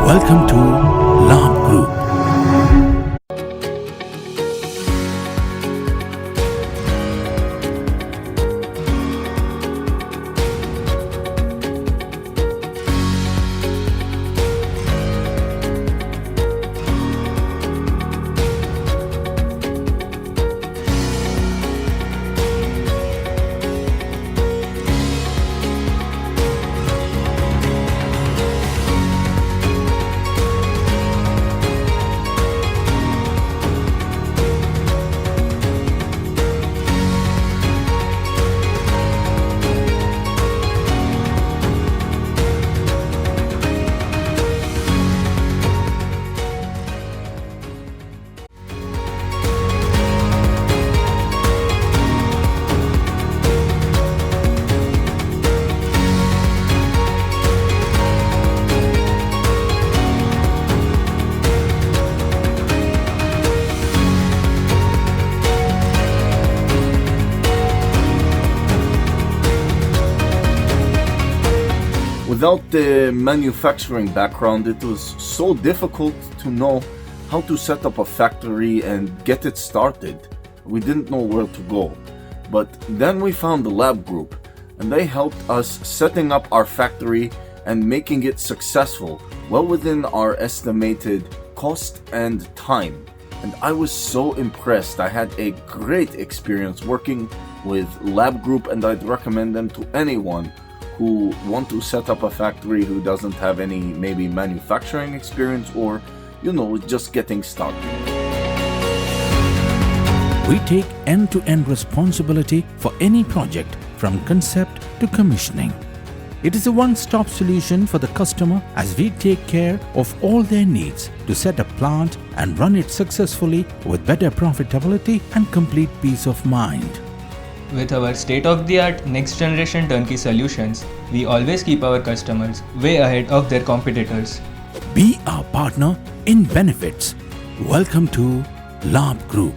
Welcome to Labh Group. Without the manufacturing background, it was so difficult to know how to set up a factory and get it started. We didn't know where to go. But then we found the Labh Group, and they helped us setting up our factory and making it successful, well within our estimated cost and time. And I was so impressed. I had a great experience working with Labh Group, and I'd recommend them to anyone who want to set up a factory who doesn't have any maybe manufacturing experience or, just getting started. We take end-to-end responsibility for any project from concept to commissioning. It is a one-stop solution for the customer as we take care of all their needs to set a plant and run it successfully with better profitability and complete peace of mind. With our state-of-the-art next-generation turnkey solutions, we always keep our customers way ahead of their competitors. Be our partner in benefits. Welcome to Labh Group.